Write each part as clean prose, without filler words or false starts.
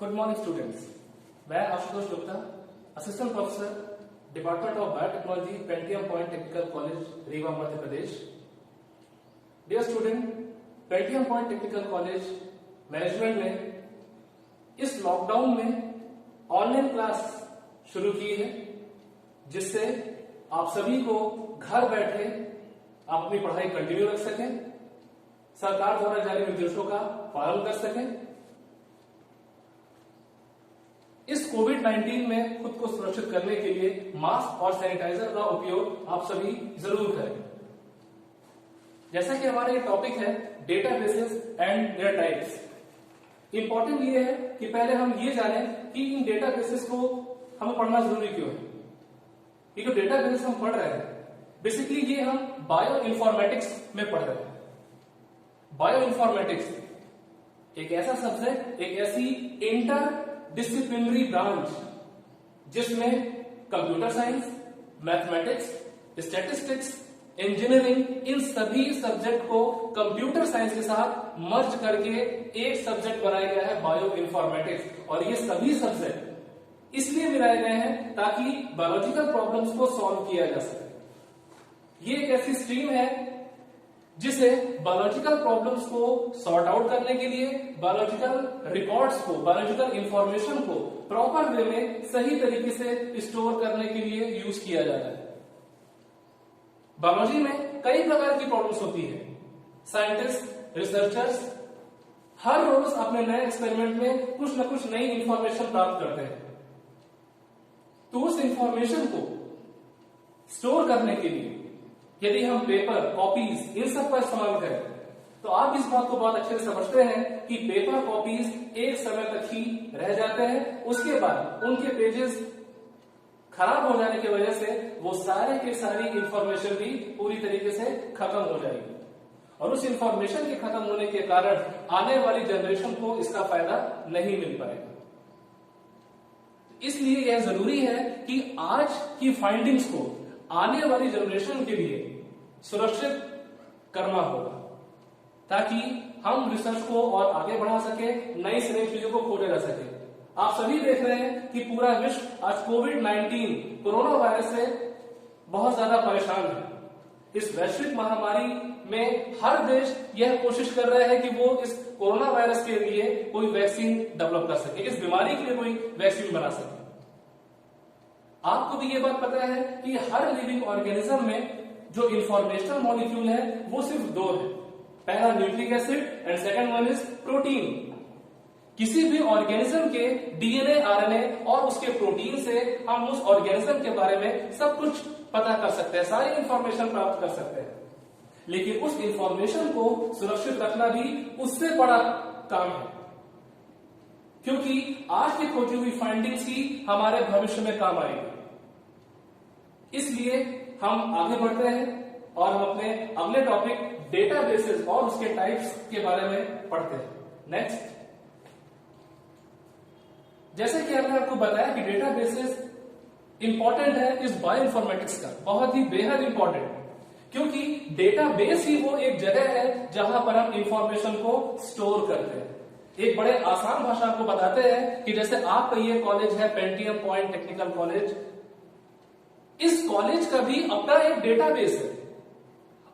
Good morning students. मैं Ashutosh Gupta, assistant professor, department of biotechnology, Pentium point technical college, Rewa, Madhya Pradesh. Dear student, Pentium point technical college management ने इस lockdown में online class शुरू की है, जिससे आप सभी को घर बैठे आप अपनी पढ़ाई कंटिन्यू रख सकें, सरकार द्वारा जारी निर्देशों का पालन कर सकें। इस कोविड-19 में खुद को सुरक्षित करने के लिए मास्क और सैनिटाइजर का उपयोग आप सभी जरूर करें। जैसा कि हमारा ये टॉपिक है databases and there types. Important ये है कि पहले हम ये जानें कि इन डेटाबेसेस को हमें पढ़ना जरूरी क्यों है। ये जो डेटाबेस हम पढ़ रहे हैं, बेसिकली ये हम बायो इन्फॉर्मेटिक्स में पढ़ रहे हैं। बायो इन्फॉर्मेटिक्स एक ऐसा सब्जेक्ट, एक ऐसी इंटर डिसिप्लिनरी ब्रांच जिसमें computer science, mathematics, statistics, engineering, इन सभी सब्जेक्ट को कंप्यूटर साइंस के साथ मर्ज करके एक सब्जेक्ट बनाया गया है बायो इन्फॉर्मेटिक्स। और ये सभी सब्जेक्ट इसलिए मिलाए गए हैं ताकि बायोलॉजिकल प्रॉब्लम्स को सॉल्व किया जा सके। ये एक ऐसी स्ट्रीम है जिसे बायोलॉजिकल प्रॉब्लम्स को सॉर्ट आउट करने के लिए, बायोलॉजिकल रिकॉर्ड्स को, बायोलॉजिकल इंफॉर्मेशन को प्रॉपर वे में सही तरीके से स्टोर करने के लिए यूज किया जाता है। बायोलॉजी में कई प्रकार की प्रॉब्लम्स होती है। साइंटिस्ट, रिसर्चर्स हर रोज अपने नए एक्सपेरिमेंट में कुछ न कुछ नई इंफॉर्मेशन प्राप्त करते हैं। तो उस इंफॉर्मेशन को स्टोर करने के लिए यदि हम पेपर, कॉपीज, इन सब का इस्तेमाल करें, तो आप इस बात को बहुत अच्छे से समझते हैं कि पेपर कॉपीज एक समय तक ही रह जाते हैं। उसके बाद उनके पेजेस खराब हो जाने की वजह से वो सारे की सारी इंफॉर्मेशन भी पूरी तरीके से खत्म हो जाएगी, और उस इंफॉर्मेशन के खत्म होने के कारण आने वाली जनरेशन को इसका फायदा नहीं मिल पाएगा। इसलिए यह जरूरी है कि आज की फाइंडिंग्स को आने वाली जनरेशन के लिए सुरक्षित करना होगा, ताकि हम रिसर्च को और आगे बढ़ा सके, नई से नई चीजों को खोजे जा सके। आप सभी देख रहे हैं कि पूरा विश्व आज कोविड-19 कोरोना वायरस से बहुत ज्यादा परेशान है। इस वैश्विक महामारी में हर देश यह कोशिश कर रहे हैं कि वो इस कोरोना वायरस के लिए कोई वैक्सीन डेवलप कर सके, इस बीमारी के लिए कोई वैक्सीन बना सके। आपको भी ये बात पता है कि हर लिविंग ऑर्गेनिज्म में जो इंफॉर्मेशनल मॉलिक्यूल है वो सिर्फ दो है। पहला nucleic acid and second one is protein. किसी भी ऑर्गेनिज्म के डीएनए, आरएनए और उसके प्रोटीन से हम उस ऑर्गेनिज्म के बारे में सब कुछ पता कर सकते हैं, सारी इंफॉर्मेशन प्राप्त कर सकते हैं। लेकिन उस इंफॉर्मेशन को सुरक्षित रखना भी उससे बड़ा काम है, क्योंकि आज की खोजी हुई फाइंडिंग्स ही हमारे भविष्य में काम आएगी। इसलिए हम आगे बढ़ते हैं और हम अपने अगले टॉपिक डेटाबेसेस और उसके टाइप्स के बारे में पढ़ते हैं। नेक्स्ट, जैसे कि हमने आपको बताया कि डेटाबेसेस इंपॉर्टेंट है इस बायो इन्फॉर्मेटिक्स का, बहुत ही बेहद इंपॉर्टेंट, क्योंकि डेटाबेस ही वो एक जगह है जहां पर हम इंफॉर्मेशन को स्टोर करते हैं। एक बड़े आसान भाषा को बताते हैं कि जैसे आपका ये कॉलेज है पेंटियम पॉइंट टेक्निकल कॉलेज, इस कॉलेज का भी अपना एक डेटाबेस है।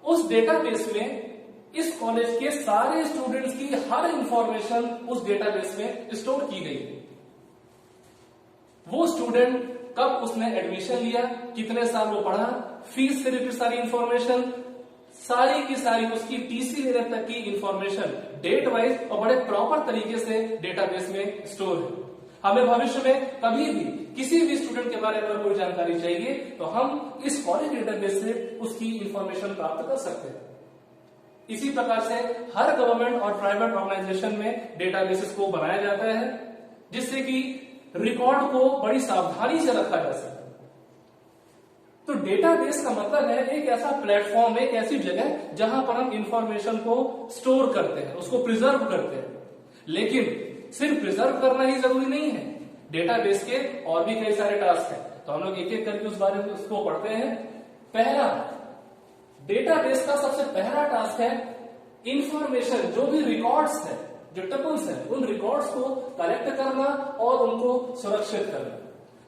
उस डेटाबेस में इस कॉलेज के सारे स्टूडेंट्स की हर इंफॉर्मेशन उस डेटाबेस में स्टोर की गई है। वो स्टूडेंट कब उसने एडमिशन लिया, कितने साल वो पढ़ा, फीस से रिलेटेड सारी इंफॉर्मेशन, सारी की सारी उसकी टीसी लेने तक की इंफॉर्मेशन डेट वाइज और बड़े प्रॉपर तरीके से डेटाबेस में स्टोर है। हमें भविष्य में कभी भी किसी भी स्टूडेंट के बारे में कोई जानकारी चाहिए तो हम इस कॉलेज डेटाबेस से उसकी इंफॉर्मेशन प्राप्त कर सकते हैं। इसी प्रकार से हर गवर्नमेंट और प्राइवेट ऑर्गेनाइजेशन में डेटाबेसेस को बनाया जाता है, जिससे कि रिकॉर्ड को बड़ी सावधानी से रखा जा सके। तो डेटाबेस का मतलब है एक ऐसा प्लेटफॉर्म, एक ऐसी जगह जहां पर हम इंफॉर्मेशन को स्टोर करते हैं, उसको प्रिजर्व करते हैं। लेकिन सिर्फ प्रिजर्व करना ही जरूरी नहीं है, डेटाबेस के और भी कई सारे टास्क हैं। तो हम लोग एक एक करके उस बारे में उसको पढ़ते हैं। पहला, डेटाबेस का सबसे पहला टास्क है इंफॉर्मेशन, जो भी रिकॉर्ड्स है, जो टपल्स हैं उन रिकॉर्ड्स को कलेक्ट करना और उनको सुरक्षित करना,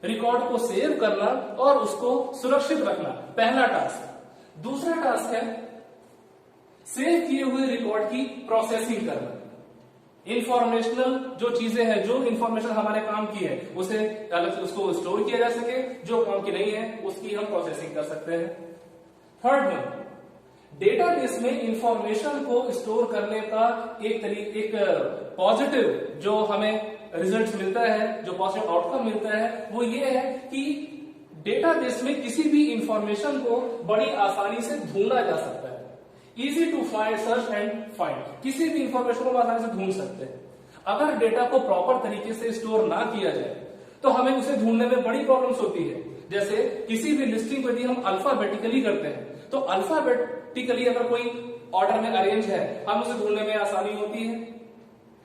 रिकॉर्ड को सेव करना और उसको सुरक्षित रखना पहला टास्क। दूसरा टास्क है सेव किए हुए रिकॉर्ड की प्रोसेसिंग करना। इंफॉर्मेशनल जो चीजें हैं, जो इंफॉर्मेशन हमारे काम की है उसे अलग से उसको स्टोर किया जा सके, जो काम की नहीं है उसकी हम प्रोसेसिंग कर सकते हैं। थर्ड वन, डेटाबेस में इंफॉर्मेशन को स्टोर करने का एक पॉजिटिव जो हमें रिजल्ट मिलता है, जो पॉजिटिव आउटकम मिलता है वो ये है कि डेटाबेस में किसी भी इंफॉर्मेशन को बड़ी आसानी से ढूंढा जा सकता है। Easy to find, search and find, किसी भी इंफॉर्मेशन को आसानी से ढूंढ सकते हैं। अगर डेटा को प्रॉपर तरीके से स्टोर ना किया जाए तो हमें उसे ढूंढने में बड़ी प्रॉब्लम्स होती है। जैसे किसी भी लिस्टिंग को यदि हम अल्फाबेटिकली करते हैं तो अल्फाबेटिकली अगर कोई ऑर्डर में अरेंज है हम उसे ढूंढने में आसानी होती है,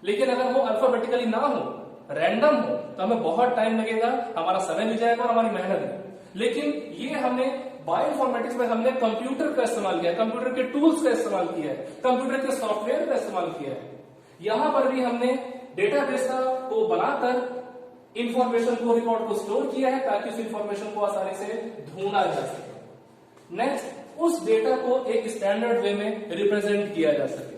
लेकिन अगर वो अल्फाबेटिकली ना हो, रैंडम हो, तो हमें बहुत टाइम लगेगा, हमारा समय भी जाएगा और हमारी मेहनत भी। लेकिन ये हमने बायोइन्फॉर्मेटिक्स में हमने कंप्यूटर का इस्तेमाल किया है, कंप्यूटर के टूल्स का इस्तेमाल किया है, कंप्यूटर के सॉफ्टवेयर का इस्तेमाल किया है। यहां पर भी हमने डेटाबेस को बनाकर इंफॉर्मेशन को, रिकॉर्ड को स्टोर किया है ताकि उस इंफॉर्मेशन को आसानी से ढूंढा जा सके। नेक्स्ट, उस डेटा को एक स्टैंडर्ड वे में रिप्रेजेंट किया जा सके।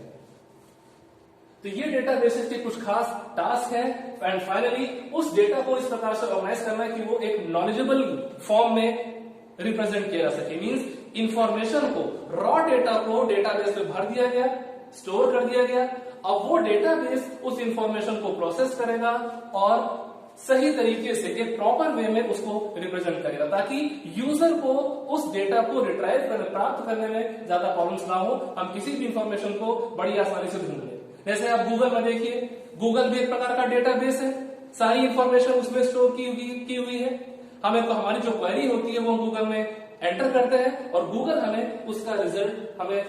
तो ये डेटाबेसेस के कुछ खास टास्क हैं। एंड फाइनली उस डेटा को इस प्रकार से ऑर्गेनाइज करना कि वो एक नॉलेजेबल फॉर्म में रिप्रेजेंट किया जा सके। मींस इंफॉर्मेशन को, रॉ डेटा को डेटाबेस में भर दिया गया, स्टोर कर दिया गया। अब वो डेटाबेस उस इंफॉर्मेशन को प्रोसेस करेगा और सही तरीके से एक प्रॉपर वे में उसको रिप्रेजेंट करेगा ताकि यूजर को उस डेटा को रिट्राइव करने, प्राप्त करने में ज्यादा प्रॉब्लम्स ना हो, हम किसी भी इंफॉर्मेशन को बड़ी आसानी से ढूंढ लें। जैसे आप गूगल में देखिए, गूगल भी एक प्रकार का डेटाबेस है, सारी इंफॉर्मेशन उसमें स्टोर की हुई है। हमें तो हमारी जो क्वेरी होती है वो हम गूगल में एंटर करते हैं और गूगल हमें उसका रिजल्ट हमें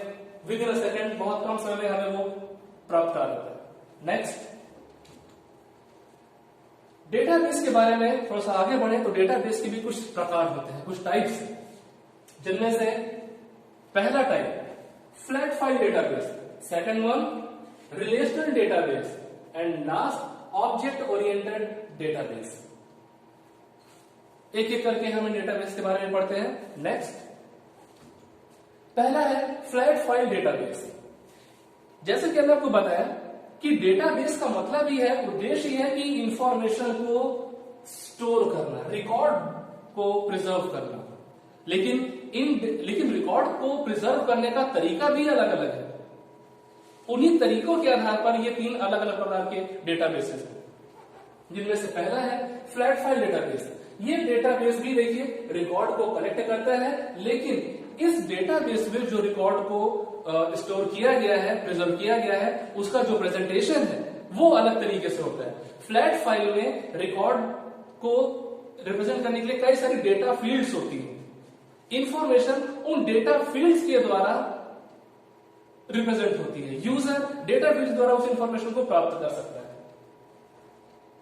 विद इन अ सेकंड, बहुत कम समय में हमें वो प्राप्त करा देता है। नेक्स्ट, डेटाबेस के बारे में थोड़ा सा आगे बढ़े तो डेटाबेस के भी कुछ प्रकार होते हैं, कुछ टाइप्स, जिनमें से पहला type flat file database, second one relational database and last object oriented database. एक एक करके हम डेटाबेस के बारे में पढ़ते हैं। नेक्स्ट, पहला है फ्लैट फाइल डेटाबेस। जैसे कि मैंने आपको बताया कि डेटाबेस का मतलब ही है, उद्देश्य है कि इंफॉर्मेशन को स्टोर करना, रिकॉर्ड को प्रिजर्व करना। लेकिन रिकॉर्ड को प्रिजर्व करने का तरीका भी अलग अलग है। उन्हीं तरीकों के आधार पर ये तीन अलग अलग प्रकार के डेटाबेसेस हैं, जिनमें से पहला है फ्लैट फाइल डेटाबेस। ये डेटाबेस भी देखिए रिकॉर्ड को कलेक्ट करता है, लेकिन इस डेटाबेस में जो रिकॉर्ड को स्टोर किया गया है, प्रिजर्व किया गया है, उसका जो प्रेजेंटेशन है वो अलग तरीके से होता है। फ्लैट फाइल में रिकॉर्ड को रिप्रेजेंट करने के लिए कई सारी डेटा फील्ड्स होती है। इंफॉर्मेशन उन डेटा फील्ड्स के द्वारा रिप्रेजेंट होती है। यूजर डेटा फील्ड्स द्वारा उस इंफॉर्मेशन को प्राप्त कर सकता है।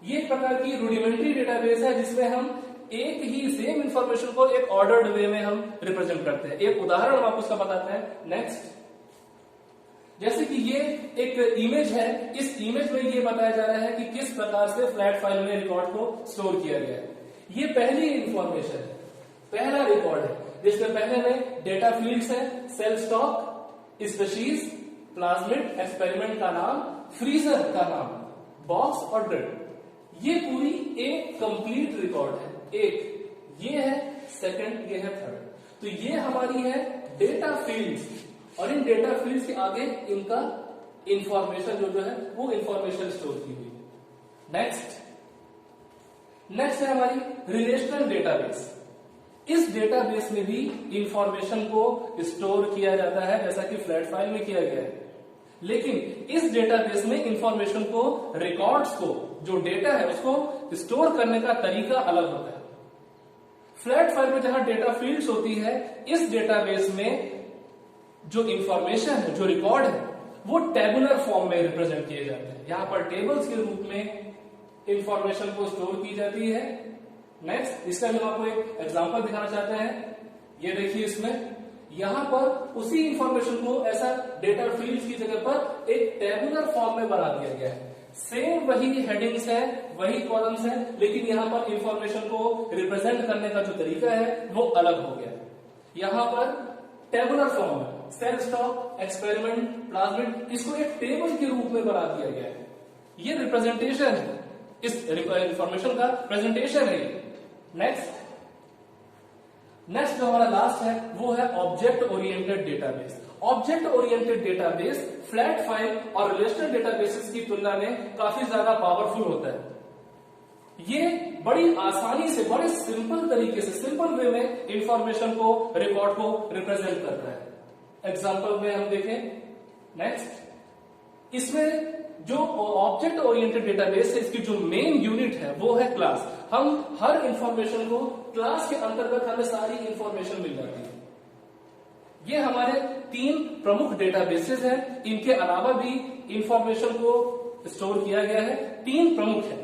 ये एक प्रकार की रूडिमेंट्री डेटाबेस है जिसमें हम एक ही सेम इंफॉर्मेशन को एक ऑर्डर्ड वे में हम रिप्रेजेंट करते हैं। एक उदाहरण हम आपको उसका बताते हैं। नेक्स्ट, जैसे कि ये एक इमेज है, इस इमेज में ये बताया जा रहा है कि किस प्रकार से फ्लैट फाइल में रिकॉर्ड को स्टोर किया गया है। ये पहली इंफॉर्मेशन है, पहला रिकॉर्ड है, जिसमें पहले में डेटा फील्ड्स है, cell stock, species, plasmid, experiment का नाम, फ्रीजर का नाम, बॉक्स और ग्रिड। ये पूरी एक कंप्लीट रिकॉर्ड है। एक ये है, सेकंड ये है, थर्ड। तो ये हमारी है डेटा फील्ड्स, और इन डेटा फील्ड्स के आगे इनका इंफॉर्मेशन जो है वो इंफॉर्मेशन स्टोर की हुई है। नेक्स्ट है हमारी रिलेशनल डेटाबेस। इस डेटाबेस में भी इंफॉर्मेशन को स्टोर किया जाता है जैसा कि फ्लैट फाइल में किया गया है, लेकिन इस डेटाबेस में इंफॉर्मेशन को, रिकॉर्ड्स को, जो डेटा है उसको स्टोर करने का तरीका अलग होता है। फ्लैट फाइल में जहां डेटा फील्ड्स होती है, इस डेटाबेस में जो इंफॉर्मेशन है, जो रिकॉर्ड है, वो टेबुलर फॉर्म में रिप्रेजेंट किए जाते हैं। यहां पर टेबल्स के रूप में इंफॉर्मेशन को स्टोर की जाती है। नेक्स्ट, इसका भी हम आपको एक एग्जांपल दिखाना चाहते हैं। ये देखिए, इसमें यहां पर उसी इंफॉर्मेशन को ऐसा डेटा फील्ड्स की जगह पर एक टेबुलर फॉर्म में बना दिया गया है। सेम वही हेडिंग्स है, वही कॉलम्स है, लेकिन यहां पर इंफॉर्मेशन को रिप्रेजेंट करने का जो तरीका है वो अलग हो गया है। यहां पर टेबुलर फॉर्म है, सेल स्टॉक, एक्सपेरिमेंट, प्लाज्मिड, इसको एक टेबल के रूप में बना दिया गया है। ये रिप्रेजेंटेशन है, इस इंफॉर्मेशन का प्रेजेंटेशन है। नेक्स्ट जो हमारा लास्ट है वो है object oriented database. Object oriented database flat file और रिलेशनल डेटाबेसेस की तुलना में काफी ज्यादा पावरफुल होता है। ये बड़ी आसानी से, बड़े सिंपल तरीके से, सिंपल वे में इंफॉर्मेशन को, रिकॉर्ड को रिप्रेजेंट करता है। एग्जांपल में हम देखें नेक्स्ट, इसमें जो ऑब्जेक्ट ओरिएंटेड डेटाबेस है, इसकी जो मेन यूनिट है वो है क्लास। हम हर इंफॉर्मेशन को क्लास के अंतर्गत हमें सारी इंफॉर्मेशन मिल जाती है। ये हमारे 3 प्रमुख डेटाबेसेस हैं। इनके अलावा भी इंफॉर्मेशन को स्टोर किया गया है। 3 प्रमुख है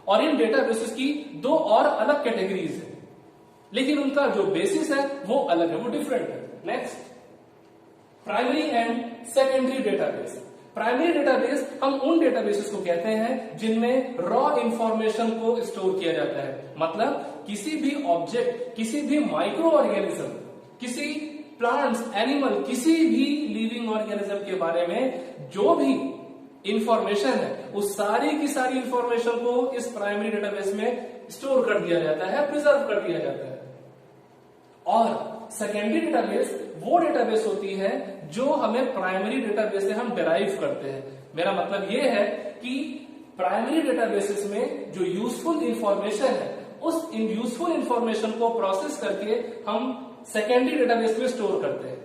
और इन डेटाबेसेस की 2 और अलग कैटेगरीज है, लेकिन उनका जो बेसिस है वो अलग है, वो डिफरेंट है। Next, primary and secondary database. Primary database हम उन डेटाबेसेस को कहते हैं जिनमें रॉ इंफॉर्मेशन को स्टोर किया जाता है। मतलब किसी भी ऑब्जेक्ट, किसी भी माइक्रो ऑर्गेनिज्म, किसी प्लांट्स, एनिमल, किसी भी लिविंग ऑर्गेनिज्म के बारे में जो भी इंफॉर्मेशन है, उस सारी की सारी इंफॉर्मेशन को इस प्राइमरी डेटाबेस में स्टोर कर दिया जाता है, प्रिजर्व कर दिया जाता है। और सेकेंडरी डेटाबेस वो डेटाबेस होती है जो हमें प्राइमरी डेटाबेस से हम डिराइव करते हैं। मेरा मतलब ये है कि प्राइमरी डेटाबेसेस में जो यूजफुल इंफॉर्मेशन है, उस यूजफुल इंफॉर्मेशन को प्रोसेस करके हम सेकेंडरी डेटाबेस में स्टोर करते हैं।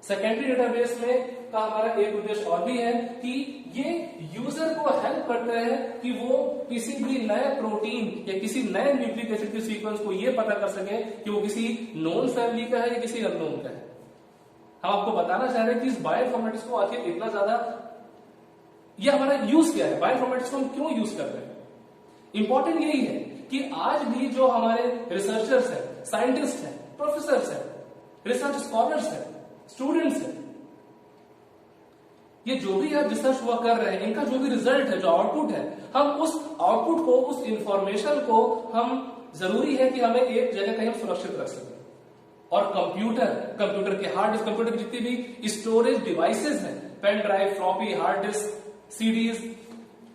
सेकेंडरी डेटाबेस में का हमारा एक उद्देश्य और भी है कि ये यूजर को हेल्प करता है कि वो किसी भी नए प्रोटीन या किसी नए न्यूक्लिक एसिड के सीक्वेंस को ये पता कर सके कि वो किसी नोन फैमिली का है या किसी अननोन का है। हम आपको बताना चाह रहे हैं कि इस बायोइन्फॉर्मेटिक्स को आखिर इतना ज्यादा, ये हमारा यूज क्या है, बायोइन्फॉर्मेटिक्स को हम क्यों यूज कर रहे हैं। इंपॉर्टेंट यही है कि आज भी जो हमारे रिसर्चर्स हैं, साइंटिस्ट हैं, प्रोफेसर्स हैं, रिसर्च स्कॉलर्स हैं, स्टूडेंट्स हैं, ये जो भी आज रिसर्च वर्क कर रहे हैं, इनका जो भी रिजल्ट है, जो आउटपुट है, हम उस आउटपुट को, उस इंफॉर्मेशन को हम जरूरी है कि हमें एक जगह कहीं सुरक्षित रख सकें। और कंप्यूटर के हार्ड डिस्क, कंप्यूटर की जितनी भी स्टोरेज डिवाइसेस हैं, pen drive, floppy, hard disk, CDs,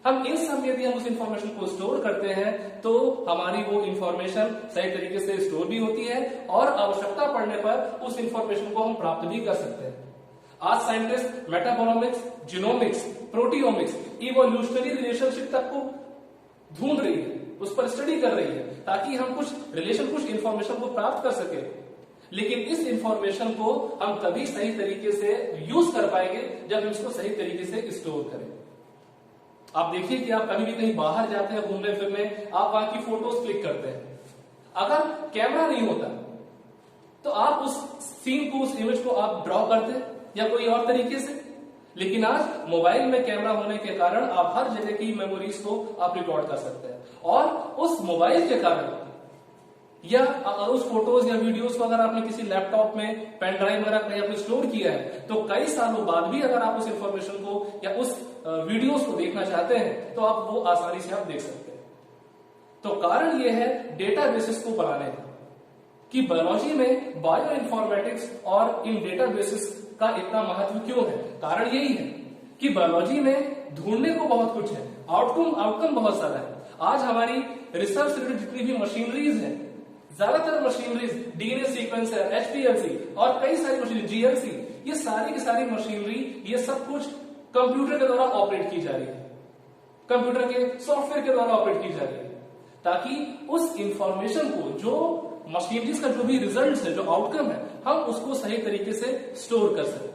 हम इन सब में यदि हम उस इंफॉर्मेशन को स्टोर करते हैं तो हमारी वो इंफॉर्मेशन सही तरीके से स्टोर भी होती है और आवश्यकता पड़ने पर उस इंफॉर्मेशन को हम प्राप्त भी कर सकते हैं। आज scientist metabolomics, genomics, proteomics, evolutionary relationship तक को ढूंढ रही है, उस पर स्टडी कर रही है ताकि हम कुछ रिलेशन, कुछ इंफॉर्मेशन को प्राप्त कर सके। लेकिन इस इंफॉर्मेशन को हम तभी सही तरीके से यूज कर पाएंगे जब हम इसको सही तरीके से स्टोर करें। आप देखिए कि आप कभी भी कहीं बाहर जाते हैं घूमने फिरने, आप वहां की फोटोज क्लिक करते हैं। अगर कैमरा नहीं होता तो आप उस सीन को, उस इमेज को आप ड्रॉ करते या कोई और तरीके से। लेकिन आज मोबाइल में कैमरा होने के कारण आप हर जगह की मेमोरीज को आप रिकॉर्ड कर सकते हैं। और उस मोबाइल के कारण या उस फोटोज या वीडियोस को अगर आपने किसी लैपटॉप में, पेन ड्राइव वगैरह कहीं आपने स्टोर किया है तो कई सालों बाद भी अगर आप उस इंफॉर्मेशन को या उस वीडियोस को देखना चाहते हैं तो आप वो आसानी से आप देख सकते हैं। तो कारण ये है डेटाबेसेस को बनाने का कि बायोलॉजी में बायो इन्फॉर्मेटिक्स और इन डेटाबेसेस का इतना महत्व क्यों है। कारण यही है कि बायोलॉजी में ढूंढने को बहुत कुछ है, आउटकम बहुत सारा है। आज हमारी रिसर्च रिलेटेड जितनी भी मशीनरीज है, ज्यादातर मशीनरीज, डीएनए सीक्वेंसर, एचपीएलसी और कई सारी मशीनरी, जीएलसी, ये सारी की सारी मशीनरी, ये सब कुछ कंप्यूटर के द्वारा ऑपरेट की जा रही है, कंप्यूटर के सॉफ्टवेयर के द्वारा ऑपरेट की जा रही है, ताकि उस इंफॉर्मेशन को, जो मशीनरीज का जो भी रिजल्ट है, जो आउटकम है, हम उसको सही तरीके से स्टोर कर सकें।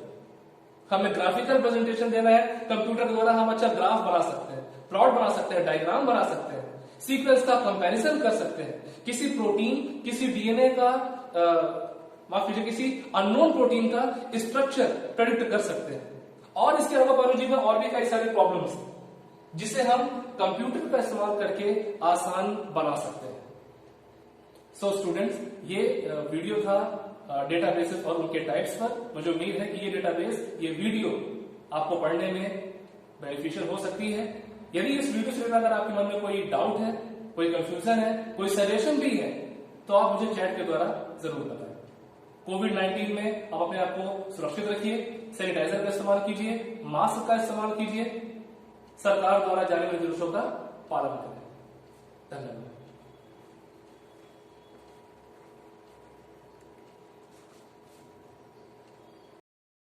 हमें ग्राफिकल प्रेजेंटेशन देना है, कंप्यूटर के द्वारा हम अच्छा ग्राफ बना सकते हैं, प्लॉट बना सकते हैं, डायग्राम बना सकते हैं, सीक्वेंस का कंपैरिजन कर सकते हैं, किसी प्रोटीन, किसी डीएनए का, माफ कीजिए, किसी अननोन प्रोटीन का स्ट्रक्चर प्रेडिक्ट कर सकते हैं। और इसके अलावा बायोलॉजी में और भी कई सारी प्रॉब्लम्स जिसे हम कंप्यूटर का इस्तेमाल करके आसान बना सकते हैं। सो स्टूडेंट्स, ये वीडियो था डेटाबेसेस और उनके टाइप्स पर। मुझे उम्मीद है कि ये डेटाबेस, ये वीडियो आपको पढ़ने में बेनिफिशियल हो सकती है। यदि इस वीडियो से अगर आपके मन में कोई डाउट है, कोई कंफ्यूजन है, कोई सजेशन भी है, तो आप मुझे चैट के द्वारा जरूर बताएं। कोविड-19 में आप अपने आप को सुरक्षित रखिए, सैनिटाइजर का इस्तेमाल कीजिए, मास्क का इस्तेमाल कीजिए, सरकार द्वारा जारी निर्देशों का पालन करें। धन्यवाद।